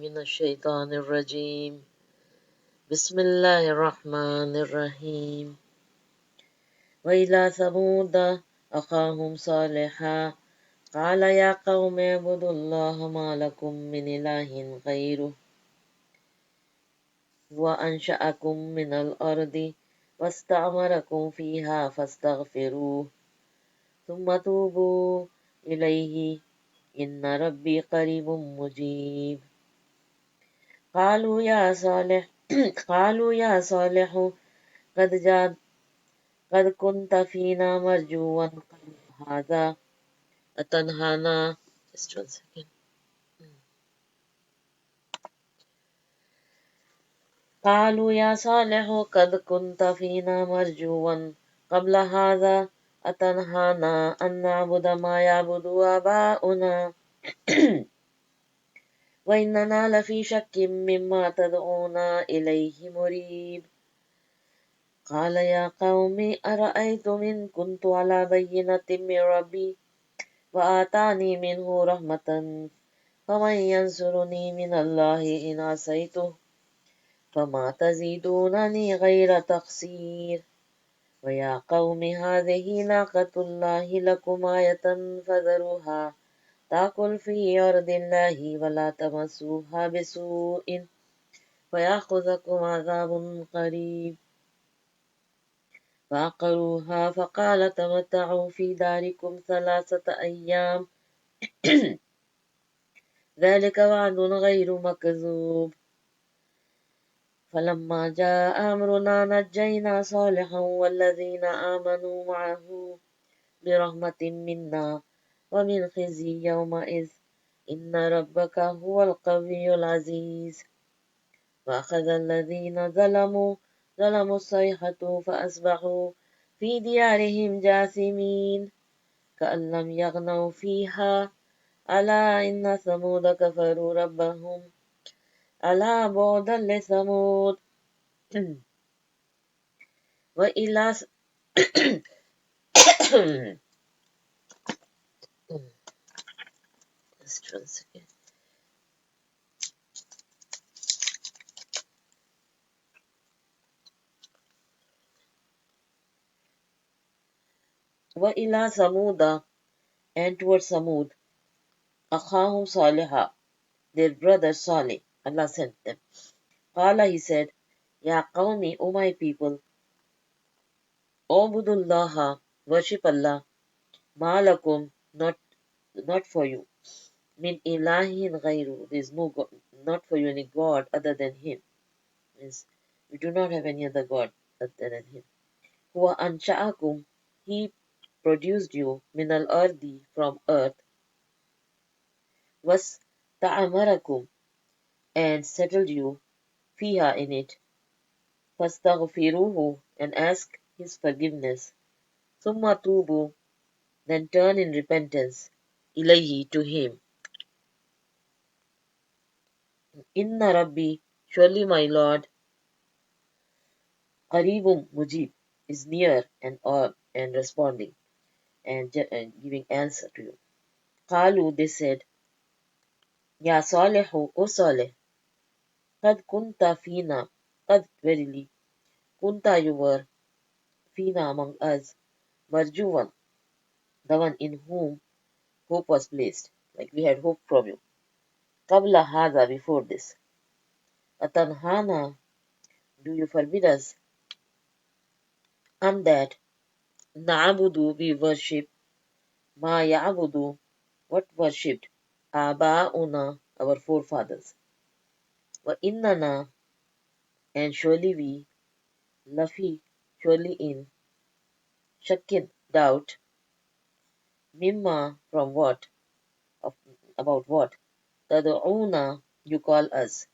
من الشيطان الرجيم بسم الله الرحمن الرحيم وإلى ثمود أخاهم صالحا قال يا قوم اعبدوا الله ما لكم من إله غيره وأنشأكم من الأرض واستعمركم فيها فاستغفروه ثم توبوا إليه إن ربي قريب مجيب قالوا يا صالح قالوا يا صالح قد جاء قد كنت فينا مرجوا قبل هذا أتنهانا just 1 second. قالوا يا صالح قد كنت فينا مرجوا قبل هذا أتنهانا أن نعبد ما يعبد آباؤنا وإننا لفي شك مما تدعونا إليه مريب قال يا قوم أرأيتم إن كنت على بينة من ربي وآتاني منه رحمة فمن ينصرني من الله إن عصيته فما تزيدونني غير تقصير ويا قوم هذه ناقة الله لكم آية فذروها تأكل في أرض الله ولا تمسوها بسوء فيأخذكم عذاب قريب فعقروها فقال تمتعوا في داركم 3 أيام ذلك وعد غير مكذوب فلما جاء أمرنا نجينا صالحا والذين آمنوا معه برحمة منا ومن خزي يومئذ إن ربك هو القوي العزيز وأخذ الذين ظلموا الصيحة فأصبحوا في ديارهم جاثمين كأن لم يغنوا فيها ألا إن ثمود كفروا ربهم ألا بعدا لثمود وإلى just 1 second. وإلى ثمود and towards Samud أخاهم صالحا their brother Salih Allah sent them. Qala he said, Ya qawmi, O my people, Ubudullaha, worship Allah, Malakum, not for you. Min ilahin ghayru, there is no God, not for you any God other than Him. Means you do not have any other God other than Him. Huwa ansha'akum, He produced you, min al-ardi, from earth, was ta'amarakum, and settled you, fiha in it, fastaghfiruhu, and ask His forgiveness. Summa tubu, then turn in repentance, ilayhi, to Him. Inna Rabbi, surely my Lord, Qareebum Mujib, is near and responding and giving answer to you. Qalu, they said, Ya Salihu, O Salih, Qad kunta fina, Qad verily, Kunta you were, fina among us, Marjuwan, the one in whom hope was placed, like we had hope from you. Qabla hada, before this. Atanhana, do you forbid us? And that Na'budu, we worship, Ma ya'budu, what worshipped, Aba'una, our forefathers. Wa innana, and surely we, Lafi, surely in, Shakkin, doubt, Mimma, from what, of, about what, Tad'una, you call us,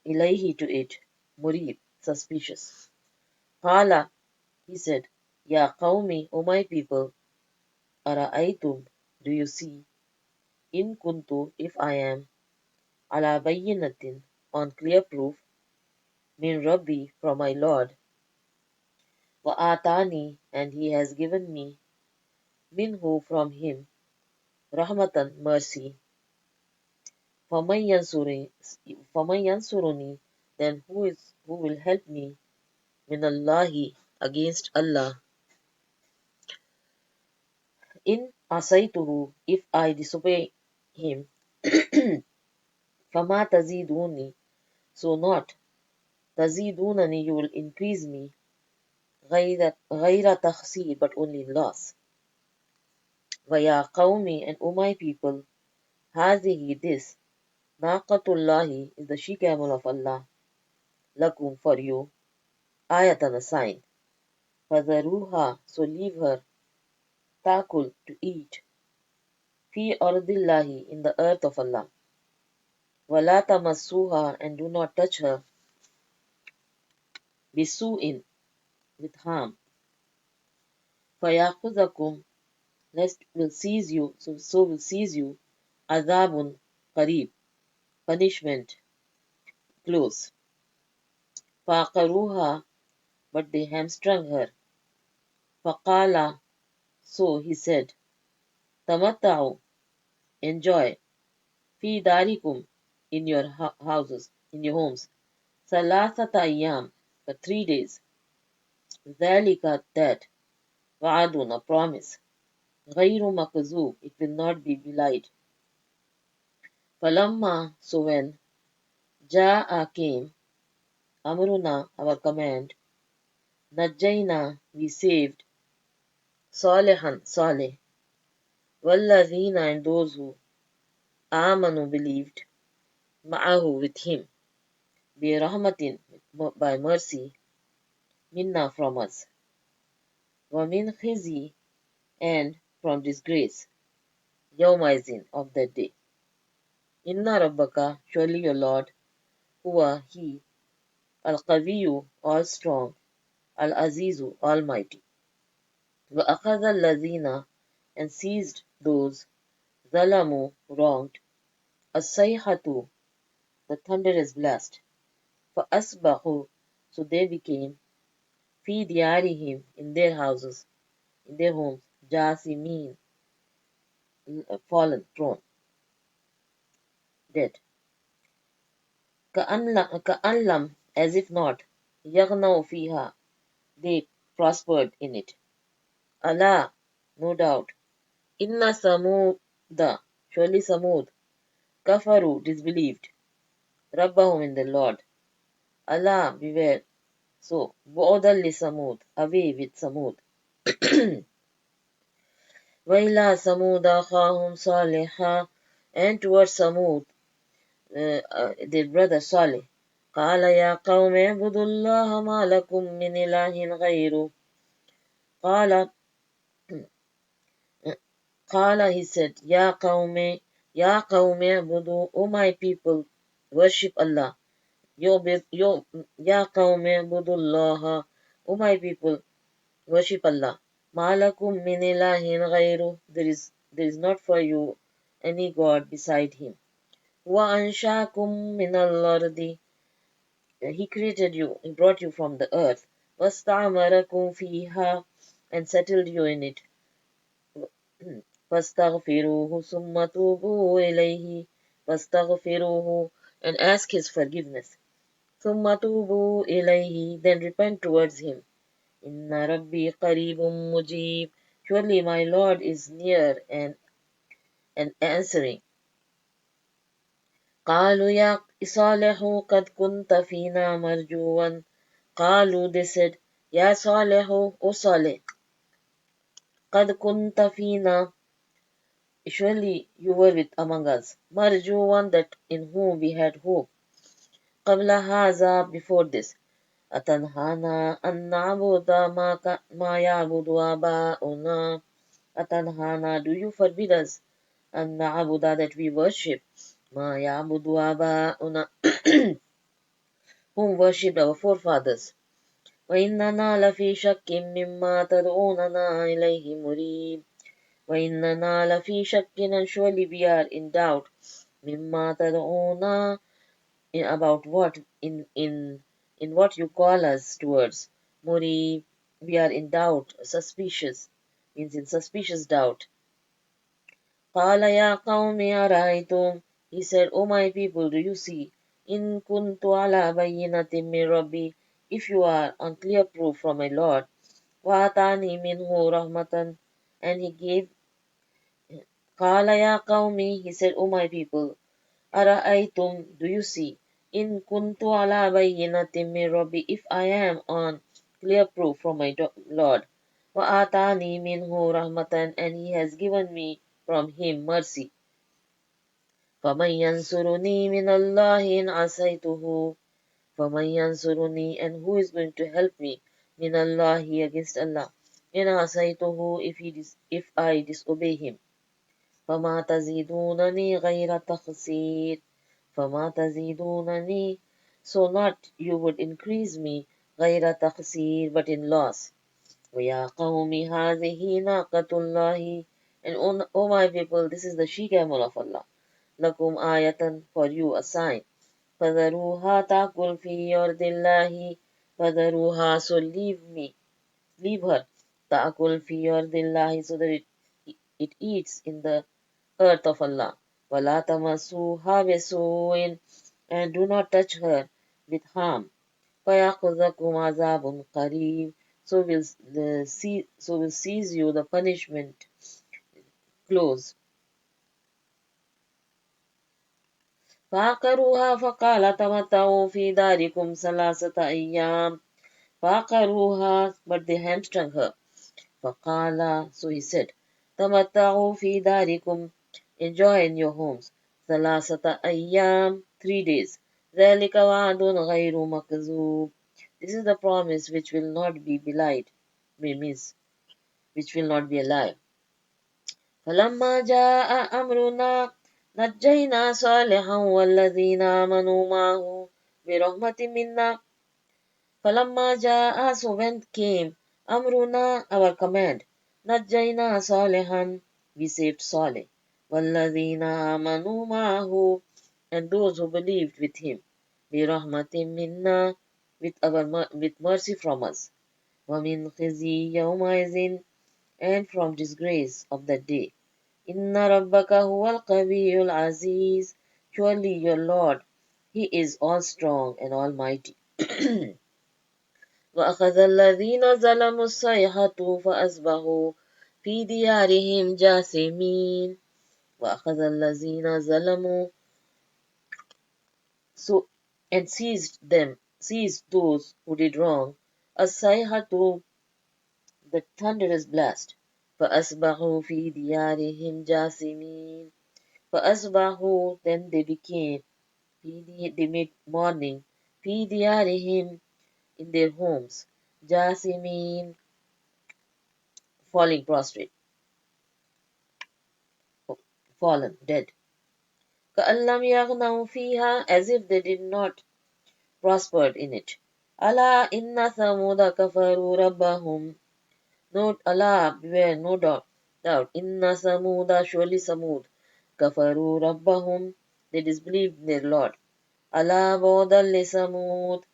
Ilayhi, to it, Murib, suspicious. Qala, he said, Ya qawmi, O my people, Ara'aytum, do you see, in kuntu, if I am, ala bayyinatin, on clear proof, min Rabbi, from my Lord, wa atani, and he has given me, minhu, from him, rahmatan, mercy, فَمَن يَنْصُرُنِي فَمَن يَنْصُرُنِي Then who will help me min Allahi against Allah in asaytuhu if I disobey him فَمَا تَزِيدُونِي So not تَزِيدُونَنِي You will increase me غَيْرَ تَخْسِيرٍ But only in loss. وَيَا قَوْمِ And O my people هَذِهِ This نَاقَةُ is the she-camel of Allah lakum for you ayatan a sign. فَذَرُوهَا So leave her تَأْكُلْ to eat فِي أَرْضِ اللَّهِ in the earth of Allah. وَلَا تَمَسُّوهَا And do not touch her بِسُوءٍ with harm. فَيَأْخُذَكُمْ Lest will seize you, so will seize you عَذَابٌ قَرِيب Punishment close. فَعَقَرُوهَا But they hamstrung her. فَقَالَ So he said, تَمَتَّعُوا Enjoy فِي دَارِكُمْ in your houses, in your homes. ثَلَاثَةَ أَيَّامٍ For 3 days. ذَلِكَ That وَعَدٌ A promise. غَيْرُ مَكْذُوبٍ It will not be belied. فَلَمَّا So when جَاءَ came أَمْرُنَا Our command نَجَّيْنَا We saved صَالِحًا Salih وَالَّذِينَ And those who آمَنوا believed مَعَهُ with him بِرَحْمَةٍ by mercy minna from us وَمِنْ خِزْيِ and from disgrace يَوْمَئِذٍ of that day. Inna Rabbaka Surely your Lord Huwa He Al-Qawiyyu all strong Al-Azizu Almighty. وَأَخَذَ الَّذِينَ And seized those ظَلَمُوا wronged الصَّيْحَةُ The thunder is blessed. فَأَصْبَحُوا So they became فِي دِيَارِهِمْ in their houses, in their homes, جَاثِمِينَ fallen, thrown, dead. كَأَنْ As if not يَغْنَوْا فِيهَا They prospered in it. Allah No doubt. Inna Samuda Surely Samud Kafaru disbelieved. Rabbahum in the Lord. Allah beware. So Bu'dal li Samud Away with Samud. وَإِلَى ثَمُودَ أَخَاهُمْ صَالِحًا And towards Samud their brother Salih. قال يا قوم اعبدوا الله ما لكم من إله غيره قال He said يا قوم اعبدوا O my people worship Allah يا قوم اعبدوا الله O my people worship Allah ما لكم من إله غيره there is not for you any God beside him وأنشأكم من الأرض He created you, He brought you from the earth. وَاسْتَعْمَرَكُمْ فِيهَا And settled you in it. فَاسْتَغْفِرُوهُ ثُمَّ تُوبُوا إِلَيْهِ فَاسْتَغْفِرُوهُ And ask His forgiveness. ثُمَّ تُوبُوا إِلَيْهِ Then repent towards Him. إِنَّ رَبِّي قَرِيبٌ مُجِيبٌ Surely my Lord is near and answering. قالوا يا صالح قد كنت فينا مرجوا قالوا They said يا صالح O Saleh قد كنت فينا Surely you were with among us مرجوا that in whom we had hope قبل هذا before this أتنهانا أن نعبد ما يعبد آباؤنا أتنهانا Do you forbid us أن نعبد that we worship ما يعبد آباؤنا whom worshipped our forefathers. وَإِنَّنَا لَفِي شَكٍّ مِّمَّا تَدْعُونَنَا إِلَيْهِ مُرِيبٍ وَإِنَّنَا لَفِي شَكٍّ And surely we are in doubt مِّمَّا تَدْعُونَا about what in what you call us towards. Murib We are in doubt, suspicious, means in suspicious doubt. قَالَ يَا قَوْمِ أَرَأَيْتُمْ He said, O my people, do you see? In kuntu ala bayyinatin min Rabbi, if you are on clear proof from my Lord, wa atani minhu rahmatan, and he gave, qala ya qawmi, he said, O my people, ara'aytum, do you see? In kuntu ala bayyinatin min Rabbi, if I am on clear proof from my Lord, wa atani minhu rahmatan, and he has given me from him mercy. فَمَنْ يَنْصُرُنِي مِنَ اللَّهِ إِنْ عَصَيْتُهُ فَمَنْ يَنْصُرُنِي, and who is going to help me مِنَ اللَّهِ against Allah إِنْ عَصَيْتُهُ, if I disobey him. فَمَا تَزِيدُونَنِي غَيْرَ تَخْسِيرٍ فَمَا تَزِيدُونَنِي, so not you would increase me غَيْرَ تَخْسِيرٍ, but in loss. وَيَا قَوْمِ هَذِهِ نَاقَةُ اللَّهِ, and O my people, this is the she-camel of Allah. لَكُمْ آيَةً, for you a sign. فَذَرُوهَا تَأْكُلْ فِي أَرْضِ اللَّهِ, فَذَرُوهَا, so leave her. تَأْكُلْ فِي أَرْضِ اللَّهِ, so that it eats in the earth of Allah. وَلَا تَمَسُّوهَا بِسُوءٍ, and do not touch her with harm. فَيَأْخُذَكُمْ عَذَابٌ قَرِيبٌ, so will seize you the punishment close. فَعَقَرُوهَا فَقَالَ تَمَتَّعُوا فِي دَارِكُمْ ثَلَاثَةَ أَيَّامٍ فَعَقَرُوهَا, but they hamstrung her. فَقَالَ, so he said, تَمَتَّعُوا فِي دَارِكُمْ, enjoy in your homes. ثَلَاثَةَ أَيَّامٍ, 3 days. ذَلِكَ وَعْدٌ غَيْرُ مَكْذُوبٍ, this is the promise which will not be belied, means which will not be a lie. فَلَمَّا جَاءَ أَمْرُنَا نَجَّيْنَا صَالِحًا وَالَّذِينَ آمَنُوا مَعَهُ بِرَحْمَةٍ مِنَّا. فَلَمَّا جَاءَ, so when came, أَمْرُنَا, our command, نَجَّيْنَا صَالِحًا, we saved Salih, وَالَّذِينَ آمَنُوا مَعَهُ, and those who believed with him, بِرَحْمَةٍ مِنَّا, with mercy from us, وَمِنْ خِزْيِ يَوْمَئِذٍ, and from disgrace of that day. Inna rabbaka huwal qawiyyul aziz, surely your Lord, he is all strong and almighty. وَأَخَذَ الَّذِينَ ظَلَمُوا الصَّيْحَةُ فَأَصْبَحُوا فِي دِيَارِهِمْ جَاثِمِينَ. وَأَخَذَ الَّذِينَ ظَلَمُوا, so and seized those who did wrong, الصَّيْحَةُ, the thunderous blast. فَأَصْبَحُوا فِي دِيَارِهِمْ جَاثِمِينَ. فَأَصْبَحُوا, then they became, they made mourning, فِي دِيَارِهِمْ, in their homes, جَاثِمِينَ, falling prostrate, fallen, dead. كَأَنْ لَمْ يَغْنَوْا فِيهَا, as if they did not prospered in it. أَلَا إِنَّ ثَمُودَ كَفَرُوا رَبَّهُمْ, note, Allah, beware, no doubt, Inna Samuda, surely Samud, Kafaru Rabbahum, they disbelieved in their Lord. Allah Bodal li Samud,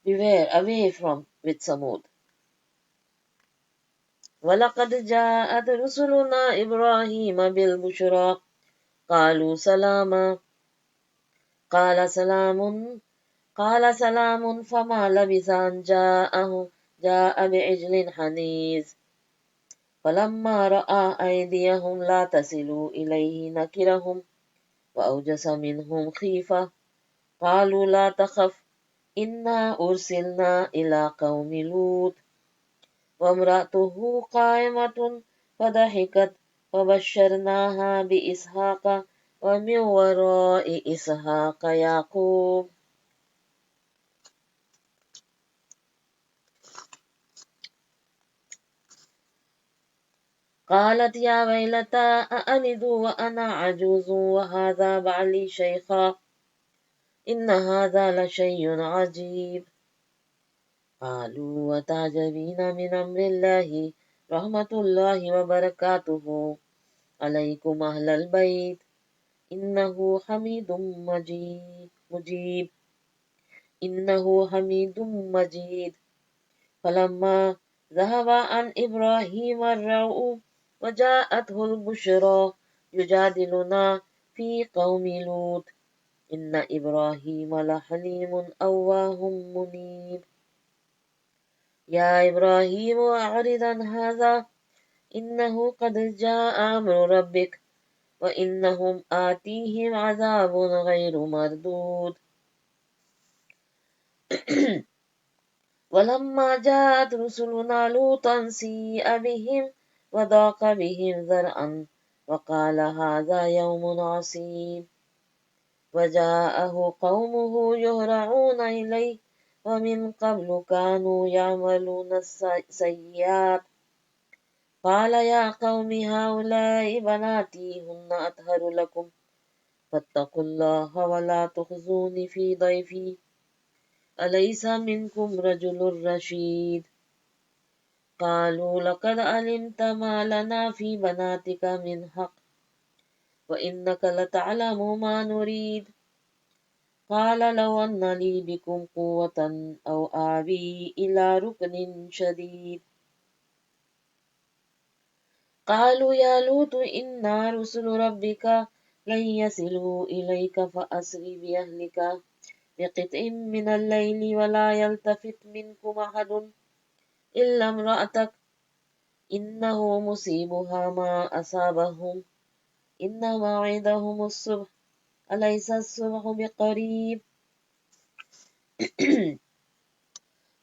beware, away from with Samud. وَلَقَدْ جَاءَتْ رُسُلُنَا إِبْرَاهِيمَ بِالْبُشْرَى قَالُوا سَلَامًا قَالَ سَلَامٌ فَمَا لَبِثَ أَنْ جَاءَ بِعِجْلٍ حَنِيذٍ فَلَمَّا رَأَى أَيْدِيَهُمْ لَا تَصِلُ إِلَيْهِ نَكِرَهُمْ وَأَوْجَسَ مِنْهُمْ خِيفَةً قَالُوا لَا تَخَفْ إِنَّا أُرْسِلْنَا إِلَى قَوْمِ لُوطٍ وَامْرَأَتُهُ قَائِمَةٌ فَضَحِكَتْ فَبَشَّرْنَاهَا بِإِسْحَاقَ وَمِنْ وَرَاءِ إِسْحَاقَ يَعْقُوبَ. قالت يا ويلتى أألد وأنا عجوز وهذا بعلي شيخا إن هذا لشيء عجيب. قالوا وتعجبين من أمر الله رحمة الله وبركاته عليكم أهل البيت إنه حميد مجيب إنه حميد مجيد. فلما ذهب عن إبراهيم الروع وجاءته البشرى يجادلنا في قوم لوط إن إبراهيم لحليم أواه منيب يا إبراهيم أعرض عن هذا إنه قد جاء أمر ربك وإنهم آتيهم عذاب غير مردود ولما جاءت رسلنا لوطا سيء بهم وضاق بهم ذرعا وقال هذا يوم عصيب وجاءه قومه يهرعون إليه ومن قبل كانوا يعملون السيئات قال يا قوم هؤلاء بناتي هن أطهر لكم فاتقوا الله ولا تخزوني في ضيفي أليس منكم رجل رشيد قالوا لقد علمت ما لنا في بناتك من حق وإنك لتعلم ما نريد قال لو أن لي بكم قوة أو آوي إلى ركن شديد قالوا يا لوط إنا رسل ربك لن يصلوا إليك فأسر بأهلك بقطع من الليل ولا يلتفت منكم أحد إلا امرأتك إنه مصيبها ما أصابهم إن موعدهم الصبح أليس الصبح بقريب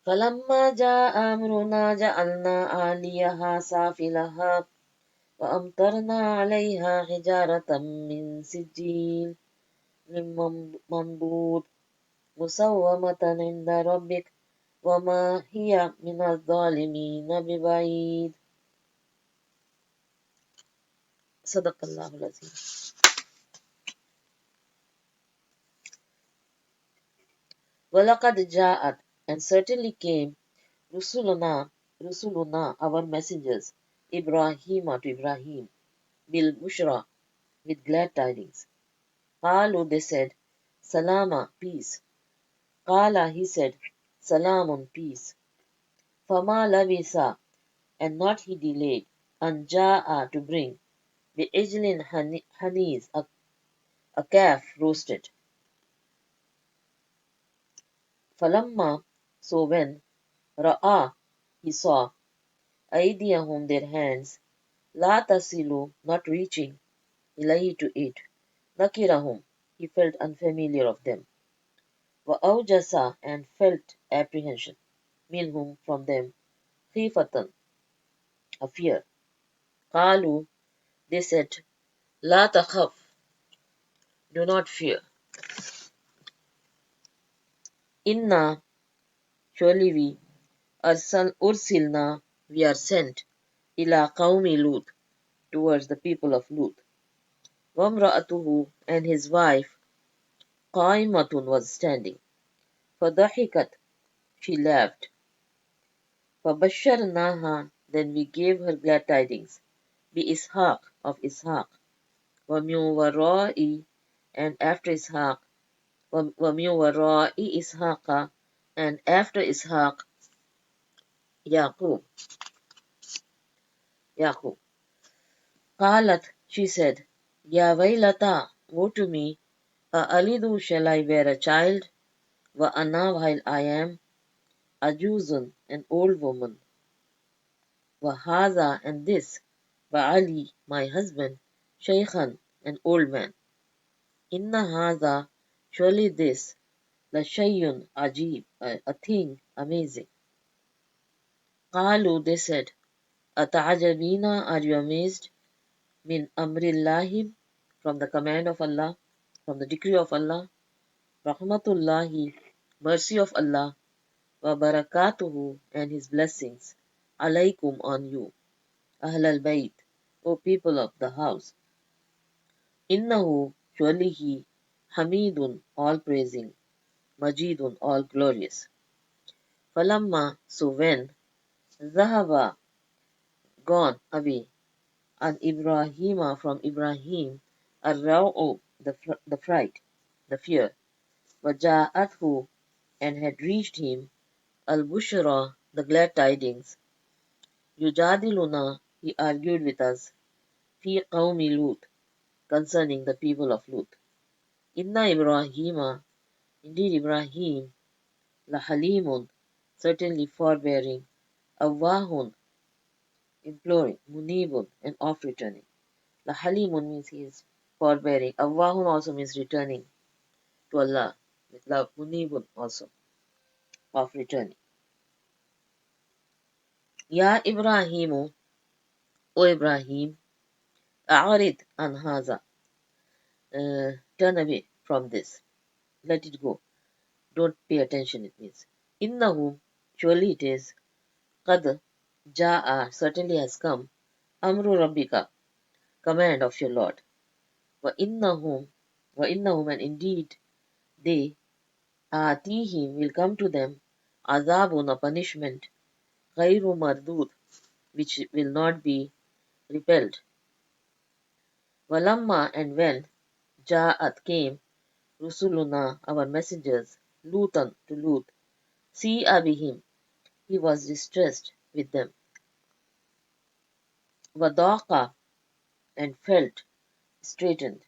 فلما جاء أمرنا جعلنا عاليها سافلها وأمطرنا عليها حجارة من سجيل من منضود مسومة عند ربك وما هي من الظالمين ببعيد صدق الله العظيم. وَلَقَدْ جَاءَتْ and certainly came Rusuluna our messengers Ibrahima to Ibrahim bil Bushra with glad tidings. Qalu they said Salama peace. Qala he said Salamun peace. Fama labisa and not he delayed an ja'a to bring bi ijlin hanis a calf roasted. Falamma so when Ra'a he saw Aydiyahum their hands La tasilu not reaching ilayhi to it Nakirahum he felt unfamiliar of them Wa awjasa and felt apprehension minhum from them khifatan a fear Qalu they said La takhaf do not fear Inna surely we ursilna we are sent ila qawmi Lut towards the people of Lut Wamra'atuhu and his wife Qaimatun was standing. فضحكت she laughed. فبشرناها then we gave her glad tidings. بإسحاق of Ishaq. ومن وراء and after Ishaq. ومن وراء إسحاق and after Ishaq. يعقوب. يعقوب. قالت she said. يا ويلتا woe to me. أألد shall I bear a child? وأنا while I am Ajuzun, an old woman. Wahaza and this, Ba'ali, my husband, Shaykhan, an old man. Inna haza, surely this, la shayun ajib, a thing amazing. Qalu, they said, Ata'ajabina, are you amazed? Min amrillahi, from the command of Allah, from the decree of Allah. Rahmatullahi, mercy of Allah. Wa barakatuhu, and his blessings. Alaykum on you. Ahl al-Bayt, O people of the house. Innahu, surely he, Hamidun, all praising, Majidun, all glorious. Falamma, so when, Zahaba, gone away, an Ibrahima from Ibrahim, Ar-Ra'u, the fright, the fear, Waja'athu, and had reached him, Al-Bushra, the glad tidings, Yujadiluna, he argued with us, Fi qawmi Lut, concerning the people of Lut. Inna Ibrahima, indeed Ibrahim, la halimun, certainly forbearing, awahun, imploring, munibun, and off returning. La halimun means he is forbearing. Awahun also means returning to Allah with love. Munibun also, off returning. Ya Ibrahimu, O Ibrahim, a'arid an haza, turn away from this. Let it go. Don't pay attention, it means. Innahu, surely it is, qad ja'a, certainly has come, amru rabbika, command of your Lord. Wa innahum, and indeed they, atihim, will come to them, azabun, a punishment, ghayru mardud, which will not be repelled. Walamma, and when, ja'at, came, rusuluna, our messengers, lutan, to Lut, see abihim, he was distressed with them. Wadaqa, and felt straitened,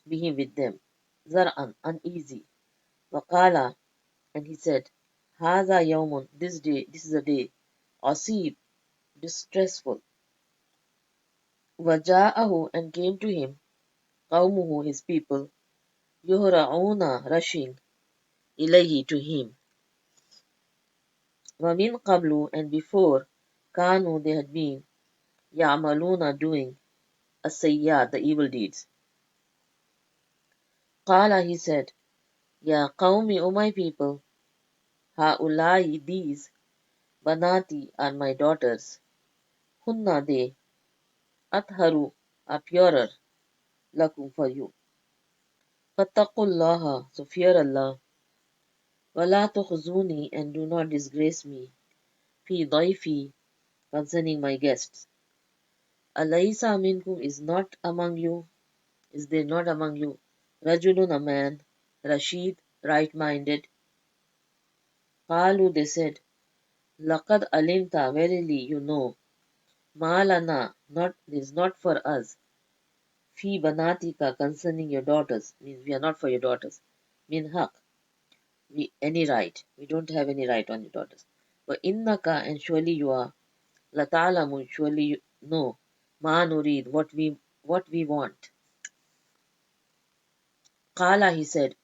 bihim, with them. Zar'an, uneasy. Waqala, and he said, Haza yawmun, this day, this is a day, asib, distressful. Waja'ahu, and came to him, qawmuhu, his people, yuhra'una, rushing, ilayhi, to him. Wa min qablu, and before, kanu, they had been, ya'maluna, doing, as-sayyat, the evil deeds. Qala, he said, Ya qawmi, O my people, ha'ulai, these, banati, are my daughters, hunna, they, atharu, are purer, lakum, for you. Fattaqullaha, so fear Allah, wala tukhzuni, and do not disgrace me, fi daifi, concerning my guests. Alaysa minkum, is not among you, is there not among you, rajulun, a man, Rashid, right-minded. Qalu, they said, Laqad alimta, verily you know, Ma'lana, not, is not for us, fi banatika, concerning your daughters, means we are not for your daughters, min haq, any right, we don't have any right on your daughters. But innaka, and surely you are, lata'lamu, surely you know, ma nurid, what we want. Qala, he said,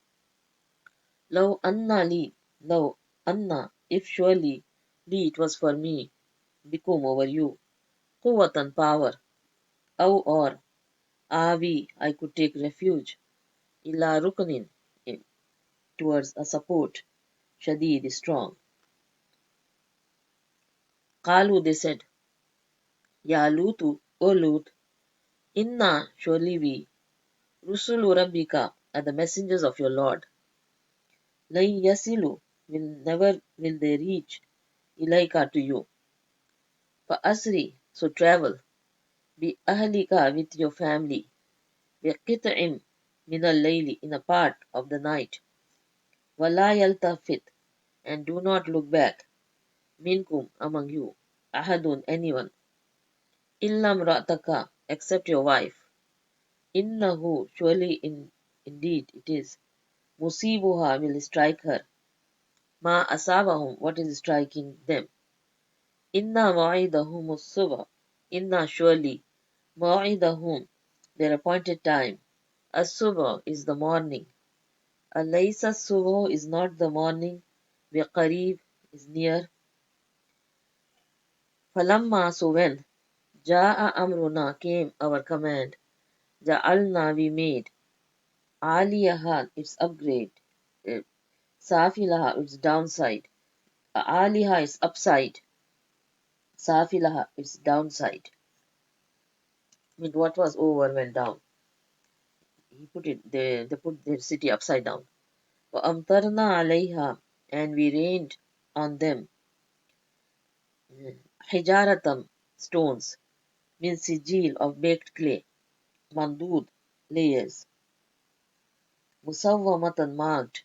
law anna li, law anna, if surely, li, it was for me, bikum, over you, quwwatan, power, aw, or, avi, I could take refuge, ila rukunin, towards a support, shadid, strong. Qalu, they said, Ya Lutu, O Lut, inna, surely we, rusulu rabbika, are the messengers of your Lord. Lai yasilu, never will they reach, ilaika, to you. Fa asri, so travel, bi ahlika, with your family, bi qit'im, min al-layli, in a part of the night. Wala yaltafit, and do not look back, minkum, among you, ahadun, anyone, illam ra'taka, except your wife. Innahu, surely indeed it is, musibuha, will strike her, ma asabahum, what is striking them. Inna ma'idahum as-subh, inna, surely, ma'idahum, their appointed time, as-subh, is the morning. Alaysa as-subh, is not the morning, biqareeb, is near. Falamma, so when, ja'a amruna, came our command, ja'alna, we made, aliyaha, its upgrade, uh, safilaha, its downside, aliha, its upside, safilaha, its downside. I mean, what was over went down. They put their city upside down. وَأَمْطَرْنَا عَلَيْهَا, and we rained on them, حِجَارَةً, stones, min sijil, of baked clay, mandud, layers, musawwamatan, marked,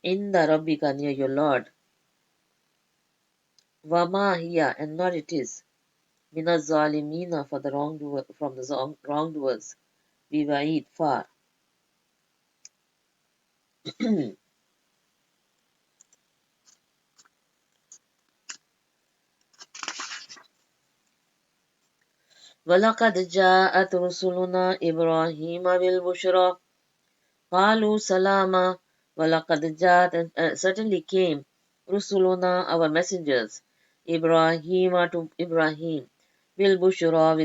inda rabbika, near your Lord, wama hiya, and not it is, minaz zalimina, for the wrongdoer, from the wrongdoers, ببعيد far. وَلَقَدْ جَاءَتْ رُسُلُنَا إِبْرَاهِيمَ بِالْبُشْرَى قَالُوا سَلَامًا وَلَقَدْ جَاءَتْ and certainly came رُسُلُنَا our messengers Ibrahim to Ibrahim بِالْبُشْرَى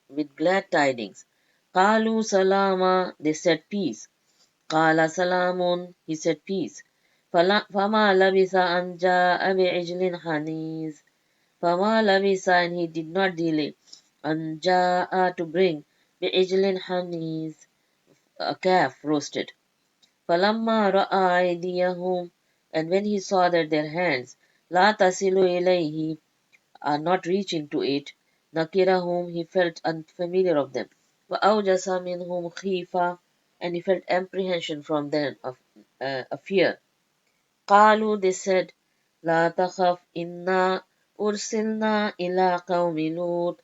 with glad tidings. قَالُوا سَلَامًا they said peace. قَالَ سَلَامٌ he said peace. فَمَا لَبِثَ أَنْ جَاءَ بِعِجْلٍ حَنِيذٍ فَمَا لَبِثَ and he did not delay أَنْ جَاءَ to bring بِعِجْلٍ حَنِيذٍ a calf roasted. فَلَمَّا رَأَى أَيْدِيَهُمْ and when he saw that their hands لَا تَصِلُ إِلَيْهِ are not reaching to it, نَكِرَهُمْ he felt unfamiliar of them. وَأَوْجَسَ مِنْهُمْ خِيفَةً and he felt apprehension from them of a fear. قَالُوا they said لَا تَخَفْ إِنَّا أُرْسِلْنَا إِلَىٰ قَوْمِ لُوطٍ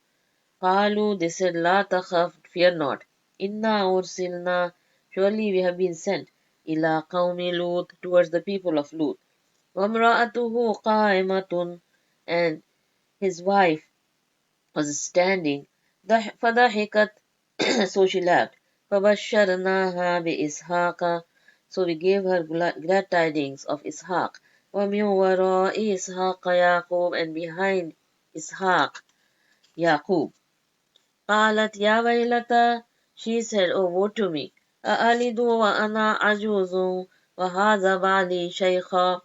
قَالُوا they said لَا تَخَفْ fear not إِنَّا أُرْسِلْنَا surely we have been sent إِلَىٰ قَوْمِ لُوطٍ towards the people of Lut. وَامْرَأَتُهُ قَائِمَةٌ and his wife was standing. فَضَحِكَتْ so she laughed. فَبَشَّرْنَاهَا بِإِسْحَاقَ so we gave her glad tidings of Ishaq. وَمِنْ وَرَاءِ إِسْحَاقَ يَعْقُوبَ and behind Ishaq Yaqub. قالت يا ويلتى she said, oh woe to me. أألد وأنا عجوز وهذا بعلي شيخا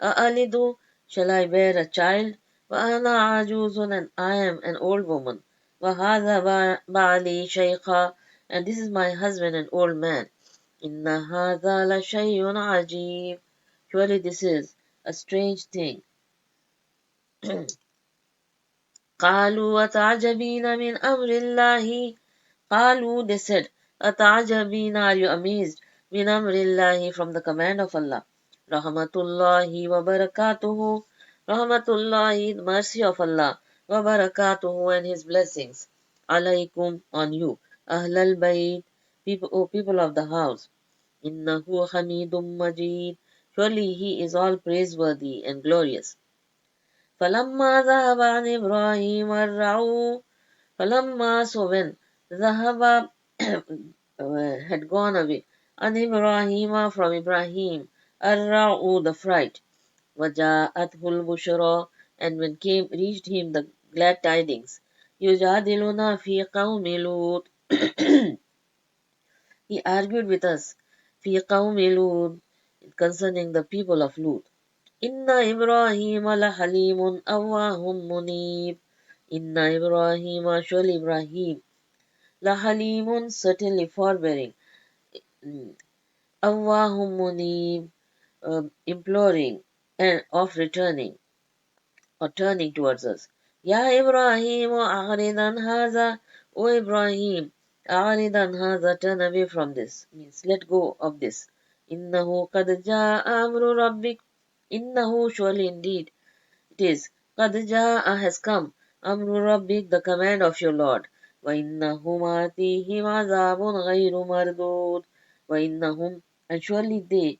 أألد shall I bear a child وأنا عجوز and I am an old woman وهذا بعلي شيخا and this is my husband an old man إن هذا لشيء عجيب surely this is a strange thing. قالوا وتعجبين من أمر الله قالوا they said أتعجبين are you amazed من أمر الله from the command of Allah رحمة الله وبركاته رحمة الله the mercy of Allah وبركاته and his blessings عليكم on you أهل البيت people of the house إنه حميد مجيد surely he is all praiseworthy and glorious. فلما ذهب عن إبراهيم الرعو فلما so when ذهب had gone away عن إبراهيم from Ibrahim الرعو the fright وجاءته البشرى and when reached him the glad tidings يجادلنا في قوم لوط he argued with us في قوم لوط concerning the people of Lut. إن إبراهيم لحليم أواه منيب إن إبراهيم surely Ibrahim لحليم certainly forbearing أواه منيب imploring and of returning or turning towards us. يا إبراهيم أعرض عن هذا O Ibrahim أعرض عن هذا turn away from this means let go of this إنه قد جاء أمر ربك إنه surely indeed it is قد جاء has come أمر ربك the command of your Lord وإنهم آتيهم عذاب غير مردود وإنهم and surely they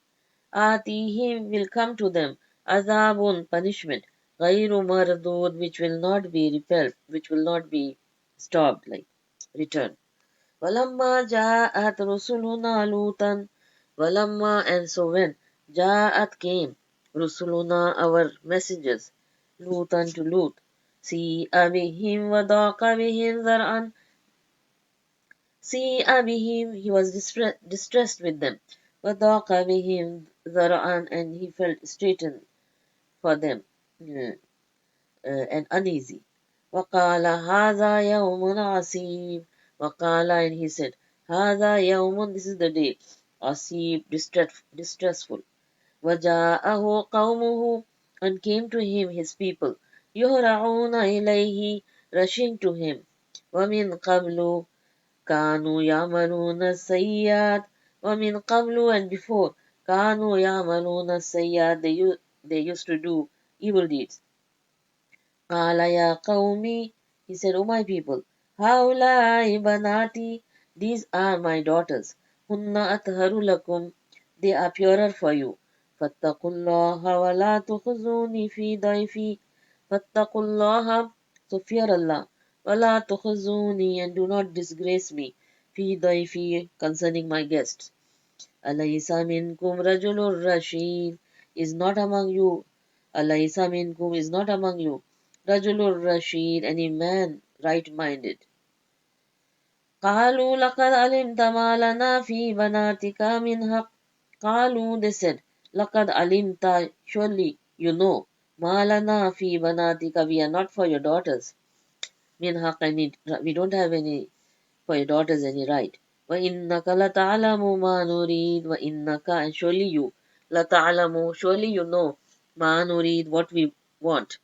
آتيهم will come to them عذاب punishment غير مردود which will not be repelled which will not be stopped like returned. ولما جاءت رسلنا لوطا ولما and so when جاءت came رسلنا our messengers لوطا to Lut سيء بهم وضاق بهم ذرعا سيء بهم he was distressed with them وضاق بهم ذرعا and he felt straitened for them and uneasy. وقال هذا يوم عسيب وقال and he said هذا يوم this is the day عسيب distressful وجاءه قومه and came to him his people يهرعون إليه rushing to him ومن قبل كانوا يعملون السيئات ومن قبل and before كانوا يعملون السيئات they used to do evil deeds. قال يا قومي he said, O my people, هؤلاء بناتي These are my daughters. Hunna atharu lakum. They are purer for you. Fattaqullaha wa la tukhzuni fi daifi. Fattaqullaha. So fear Allah. Wa la tukhzuni, and do not disgrace me. Fi daifi, concerning my guests. Alaysa minkum rajulur rashid. Is not among you. Alaysa minkum is not among you. Rajulur rashid, any man right-minded. قالوا لقد علمت ما لنا في بناتك من حق. قالوا, they said, لقد علمت, surely you know, ما لنا في بناتك, we are not for your daughters. من حق, we don't have any for your daughters any right. وإنك لتعلم ما نريد وإنك, and surely you, لتعلم, surely you know, ما نريد, what we want.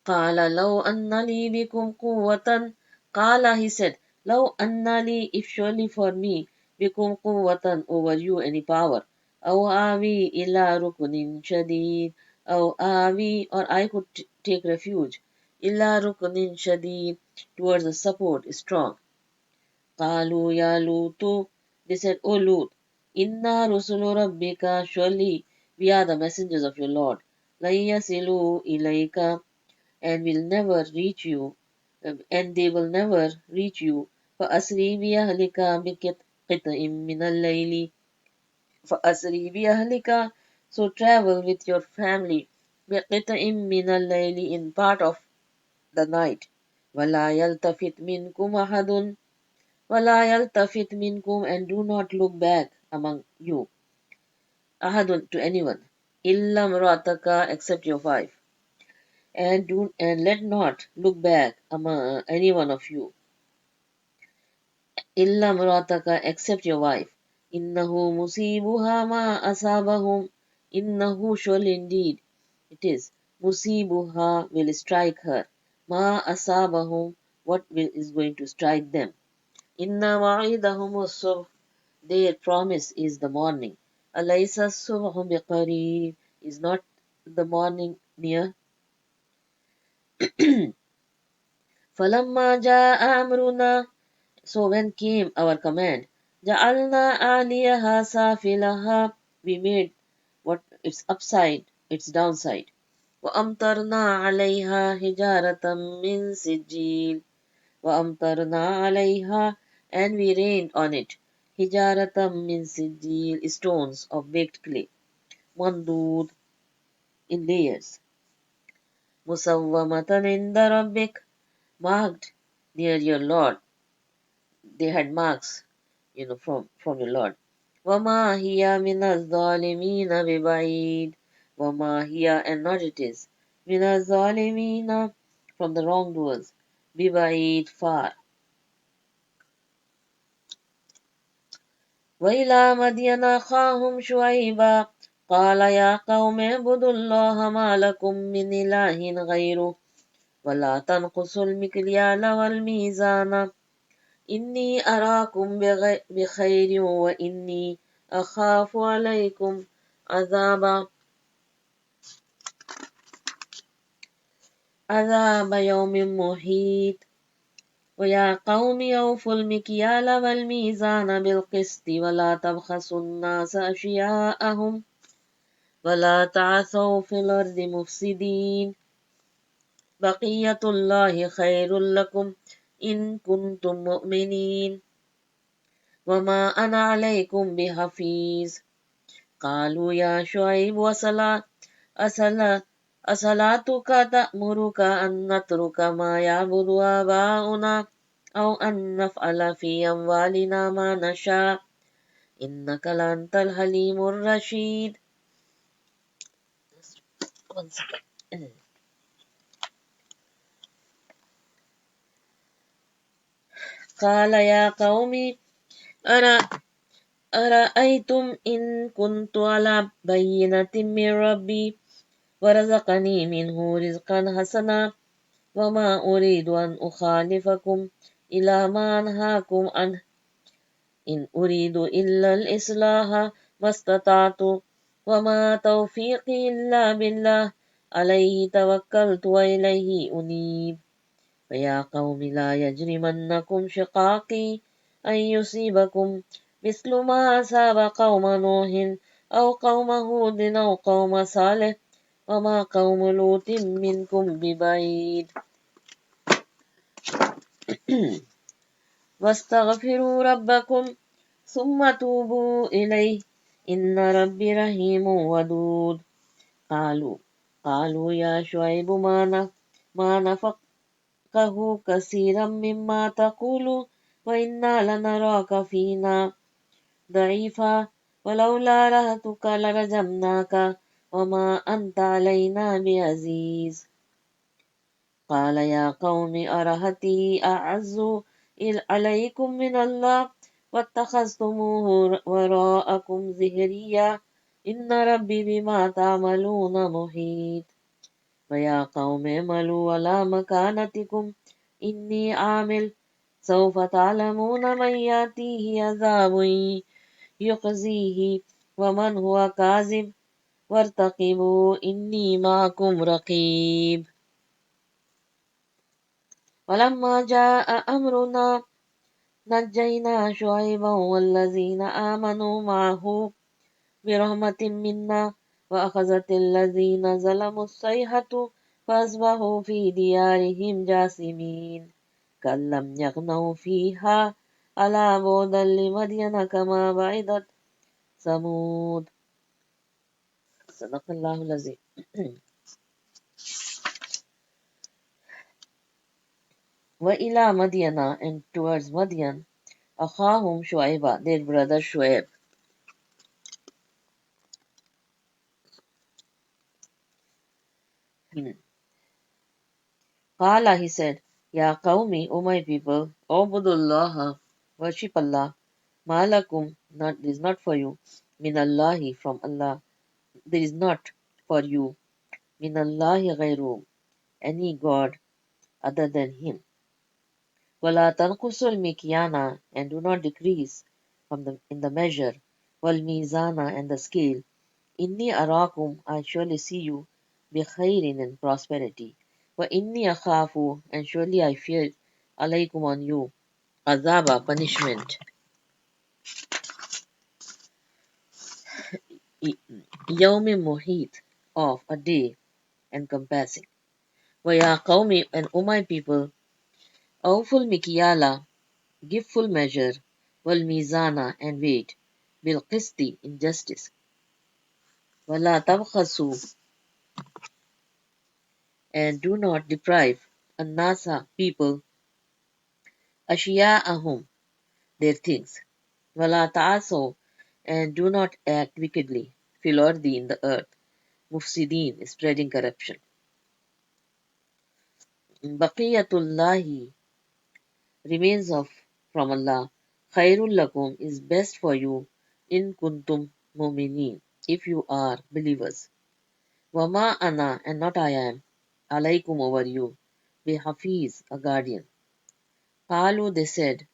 قال لو أن لي بكم قوة. قال, he said, لو أن لي, if surely for me, بكم قوة, over you any power. أو آوي إلى ركن شديد. أو آوي, or I could take refuge. إلى ركن شديد, towards a support strong. قالوا يا لوط, they said, O Lut, إنا رسل ربك, surely we are the messengers of your Lord. لن يصلوا إليك, and will never reach you, and they will never reach you. فأسري بأهلك بقطع من الليل. فأسري بأهلك, so travel with your family. بقطع من الليل, in part of the night. ولا يلتفت منكم أحد. ولا يلتفت منكم, and do not look back among you. أحد, to anyone. إلا امرأتك, except your wife. And let not look back among any one of you. Illa murataka, except your wife. Innahu musibuha ma asabahum. Innahu, surely indeed it is. Musibuha, will strike her. Ma asabahum, is going to strike them. Inna wa'idahum as-subh, their promise is the morning. Alaysa as-subhu biqareeb, is not the morning near? فَلَمَّا جَاءَ أَمْرُنَا, so when came our command, جَعَلْنَا عَالِيَهَا سَافِلَهَا, we made what its upside, its downside. وَأَمْطَرْنَا عَلَيْهَا حِجَارَةً مِّن سِجِّيلٍ. وَأَمْطَرْنَا عَلَيْهَا, and we rained on it. حِجَارَةً مِّن سِجِّيلٍ, stones of baked clay. مَنْضُودٍ, in layers. مُسَوَّمَةً عِنْدَ رَبِّكَ, marked near your Lord. They had marks, from your Lord. وَمَا هِيَ مِنَ الظَّالِمِينَ بِبَعِيدٍ. وَمَا هِيَ, and not it is. مِنَ الظَّالِمِينَ, from the wrongdoers. بِبَعِيدٍ, far. وَإِلَى مَدْيَنَ أَخَاهُمْ شُعَيْبًا قَالَ يَا قَوْمِ اعْبُدُوا اللَّهَ مَا لَكُمْ مِنْ إِلَٰهٍ غَيْرُهُ وَلَا تَنْقُصُوا الْمِكْيَالَ وَالْمِيزَانَ إِنِّي أَرَاكُمْ بِخَيْرٍ وَإِنِّي أَخَافُ عَلَيْكُمْ عَذَابَ يَوْمٍ مُحِيطٍ وَيَا قَوْمِ أَوْفُوا الْمِكْيَالَ وَالْمِيزَانَ بِالْقِسْطِ وَلَا تَبْخَسُوا النَّاسَ أَشْيَاءَهُمْ وَلَا تَعْثَوْا فِي الْأَرْضِ مُفْسِدِينَ بَقِيَّةُ اللَّهِ خَيْرٌ لَكُمْ إِن كُنتُم مُّؤْمِنِينَ وَمَا أَنَا عَلَيْكُمْ بِحَفِيظٍ قالوا يا شعيب أصلاتك تأمرك أن نترك ما يعبد آباؤنا أو أن نفعل في أموالنا ما نشاء إنك لأنت الحليم الرشيد. قال يا قوم أرأيتم إن كنت على بينة من ربي ورزقني منه رزقا حسنا وما أريد أن أخالفكم إلى ما أنهاكم عنه إن أريد إلا الإصلاح ما استطعت وما توفيقي إلا بالله عليه توكلت وإليه أنيب. وَيَا قَوْمِ لَا يَجْرِمَنَّكُمْ شِقَاقِي أَنْ يُصِيبَكُمْ مِثْلُ مَا أَصَابَ قَوْمَ نُوحٍ أَوْ قَوْمَ هُودٍ أَوْ قَوْمَ صَالِحٍ وَمَا قَوْمُ لُوطٍ مِنْكُمْ بِبَعِيدٍ وَاسْتَغْفِرُوا رَبَّكُمْ ثُمَّ تُوبُوا إِلَيْهِ إِنَّ رَبِّي رَحِيمٌ وَدُودٌ قالوا يا شعيب ما نفقه كثيرا مما تقول وإنا لنراك فينا ضعيفا ولولا رهتك لرجمناك وما أنت علينا بعزيز قال يا قوم أرهتي أعز عليكم من الله واتخذتموه وراءكم ظهريا إن ربي بما تعملون محيط ويا قوم اعملوا على مكانتكم إني عامل سوف تعلمون من يأتيه عذاب يخزيه ومن هو كاذب وارتقبوا إني معكم رقيب ولما جاء أمرنا نجينا شعيبا والذين آمنوا معه برحمة منا وأخذت الذين ظلموا الصيحة فأصبحوا في ديارهم جاثمين كأن لم يغنوا فيها ألا بعدا لمدين كما بعدت ثمود صدق الله العظيم. وإلى مدين, and towards Madian, أخاهم شعيبا, their brother Shuaib. Qala, he said, Ya Qawmi, O my people, Ubudullaha, worship Allah, Malakum, not, is not for you, Minallahi, from Allah, there is not for you, Minallahi ghayru, any God other than Him. Wala tanqusul mikyana, and do not decrease in the measure, wal mizana, and the scale. Inni arakum, I surely see you, bi khairin, in prosperity. Wa inni akhafu, and surely I fear, alaykum, on you, azaba, punishment. Yawmi muhit, of a day encompassing. Wa ya qawmi, and O my people, awful mikyala, give full measure, wal mizana, and weight, bil qisti, in justice. Wala tabkhasu, and do not deprive, annasa, people, ashiya'ahum, their things. Wala ta'asaw, and do not act wickedly, fil ardi, in the earth, mufsideen, spreading corruption. Baqiyatullahi, remains of from Allah, khairul lakum, is best for you, in kuntum mu'minin, if you are believers. Wama ana, and not I am, alaykum, over you, bihafiz, a guardian. Qalu, they said,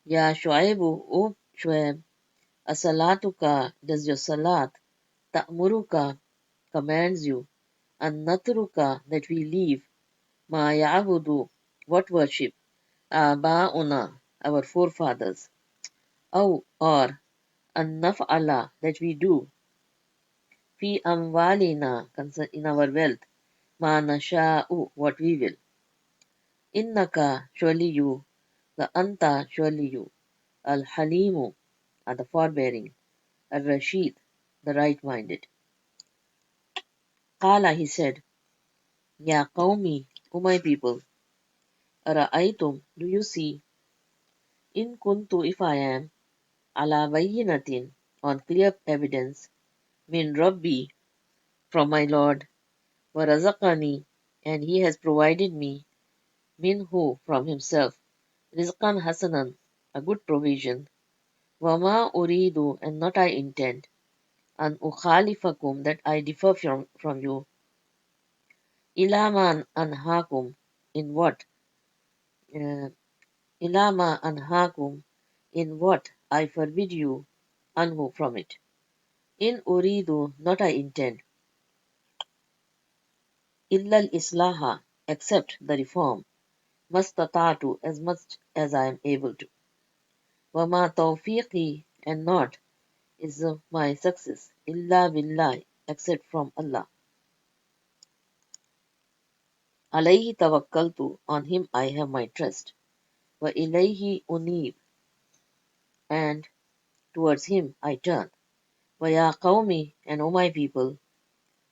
Ya Shu'aibu, O Shu'aib, asalatuka, does your salat, ta'muruka, commands you, an natruka, that we leave, ma ya'budu, what worship, aba'una, our forefathers, or an naf'ala, that we do, fi amwalina, in our wealth, ma nasha'u, what we will. Innaka, surely you, the anta, surely you, al-halimu, are the forbearing, al-rashid, the right-minded. Qala, he said, Ya qawmi, O my people, ara'aytum, do you see, in kuntu, if I am, ala bayyinatin, on clear evidence, min Rabbi, from my Lord, wa razaqani, and he has provided me, minhu, from himself, rizqan hasanan, a good provision, wa ma uridu, and not I intend, an ukhalifakum, that I differ from you, ilaman anhakum, in what, uh, ilama anhakum, in what I forbid you, anhu, from it. In uridu, not I intend, illal islaha, except the reform, mastata'tu, as much as I am able to. Wama tawfiqi, and not is my success, illa billah, except from Allah. Alayhi tawakkaltu, on him I have my trust. Wa ilayhi unib, and towards him I turn. Wa ya qawmi, and O my people,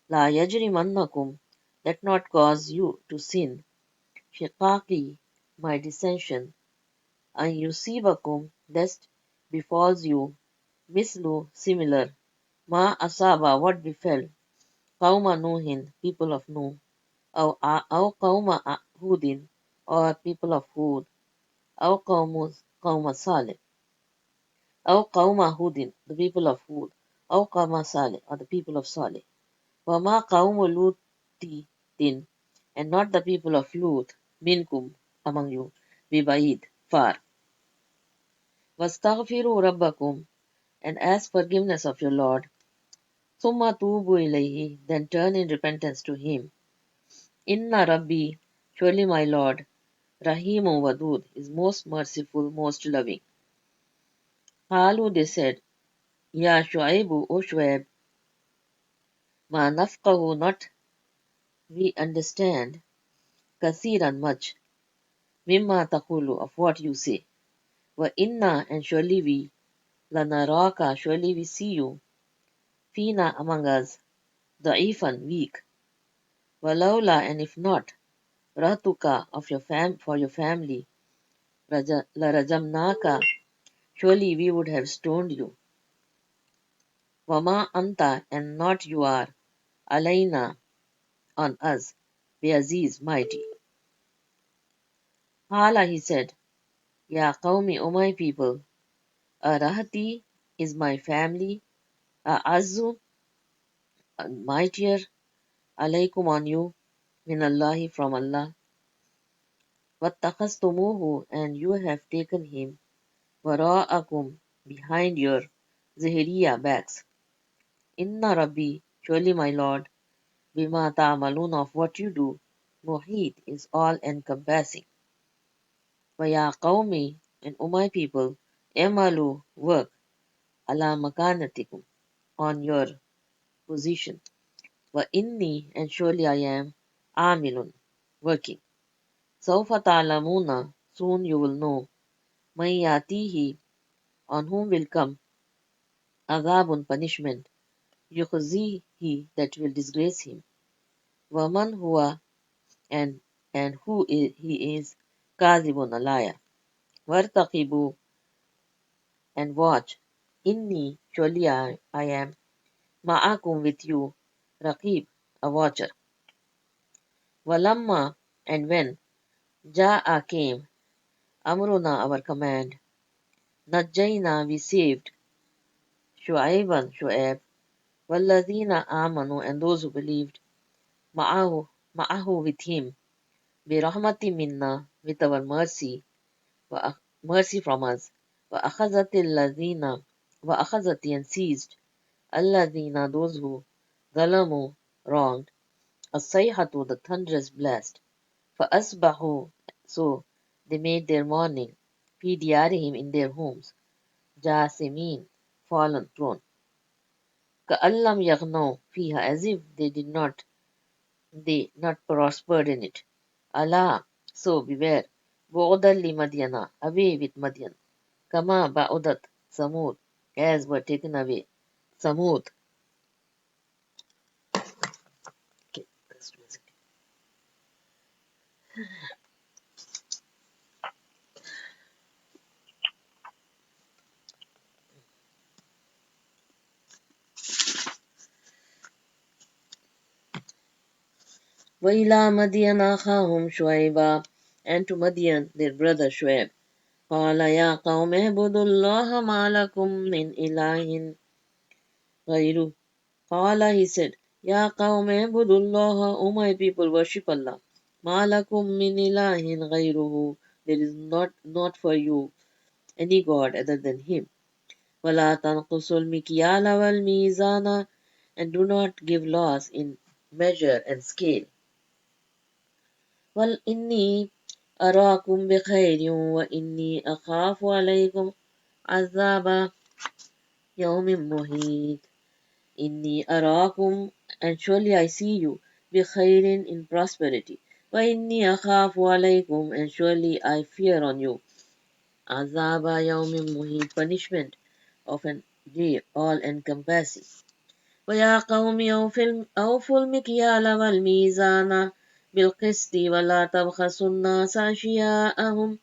la yajrimannakum, let not cause you to sin, shiqaqi, my dissension, an yusibakum, lest befalls you, mislu, similar, ma asaba, what befell, qawma Nuhin, people of Nuh, aw qawma Hudin, or people of Hud, aw qawma Saleh, aw qawma Hudin, the people of Hud, aw qawma Saleh, or the people of Saleh. Wama qawmu Lutin, and not the people of Lut, minkum, among you, bibaid, far. Wastaghfiru rabbakum, and ask forgiveness of your Lord. Summa tubu ilayhi, then turn in repentance to him. Inna Rabbi, surely my Lord, Rahimu Wadud, is most merciful, most loving. Qalu, they said, Ya Shu'aibu, O Shu'aib, ma nafqahu, not we understand, kasiran, much, mimma taqulu, of what you say. Wa inna, and surely we, lanaraka, surely we see you, fina, among us, da'ifan, weak. Walaula, and if not, rahtuka, of your for your family, larajamnaka, surely we would have stoned you. Wama anta, and not you are, alayna, on us, Aziz, mighty. Hala, he said, Ya qawmi, O my people, arahati, is my family, a'azzu, mightier, alaykum, on you, min Allahi, from Allah, wattakhastumuhu, and you have taken him, wara'akum, behind your zahiriya, backs. Inna Rabbi, surely my Lord, bima ta'malun, of what you do, muhit, is all encompassing. Wa ya qawmi, and O my people, emalu, work, ala makanatikum, on your position. Wa inni, and surely I am, amilun, working. Sawfa ta'lamuna, soon you will know, man yatihi, on whom will come, adhabun, punishment, yukhzihi, that will disgrace him. Wa man huwa, and who he is, kadhibun, a liar. Wartaqibu, and watch. Inni, surely I am, ma'akum, with you, raqib, a watcher. Walamma, and when, ja'a, came, amruna, our command, najjayna, we saved, Shu'ayban, Shu'aib, walladhina amanu, and those who believed, ma'ahu, with him, bi rahmati minna, with our mercy, mercy from us, wa akhazati alladhina, wa akhazati, and seized, alladhina, those who, zalamu, wronged, as-sayhatu, the thunderous blast, fa asbahu, so they made their mourning, fi diyarihim, in their homes, jasimin, fallen, thrown, ka'allam yaghnaw fiha, as if they not prospered in it. Allah, so beware, bu'dan li Madyana, away with Madyan, kama ba'udat Samud, as were taken away Samud. Okay, that's music. وَإِلَى مَدْيَنَ أَخَاهُمْ شُعَيْبًا, and to Madian their brother Shuaib. قَالَ يَا قَوْمِ اعْبُدُوا اللَّهَ مَا لَكُمْ مِنْ إِلَٰهٍ غَيْرُهُ. قَالَ, he said, Ya qawm ibudullah, O my people, worship Allah. Ma lakum min ilahin ghayruhu, there is not for you any God other than Him. Wala tanqusul mikyala wal mizana, and do not give loss in measure and scale. Wal inni, أراكم بخير وإني أخاف عليكم عذاب يوم محيط. Inni arakum, and surely I see you, bikhairin, in prosperity. Wa inni akhafu alaykum, and surely I fear on you, azaba yawmin muhit, punishment of an day all encompassing. Wa ya qawmi awful mikyala wal mizana bil qisti wa la tabkhasu an-nasa ashya'ahum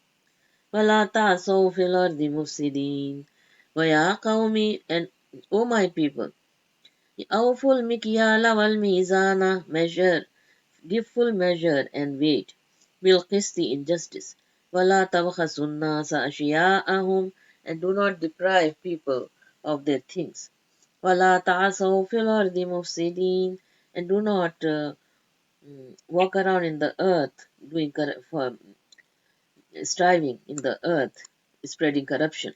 wa la ta'saw fil ardi mufsidin. Wa ya qawmi, and O my people, awful mikyala wal mizana, measure, give full measure and weight, bil qisti, in justice, wala tabkhasun nasa ashya'ahum, and do not deprive people of their things, wala ta'asaw fil ardi mufsidin, and do not walk around in the earth doing striving in the earth, spreading corruption.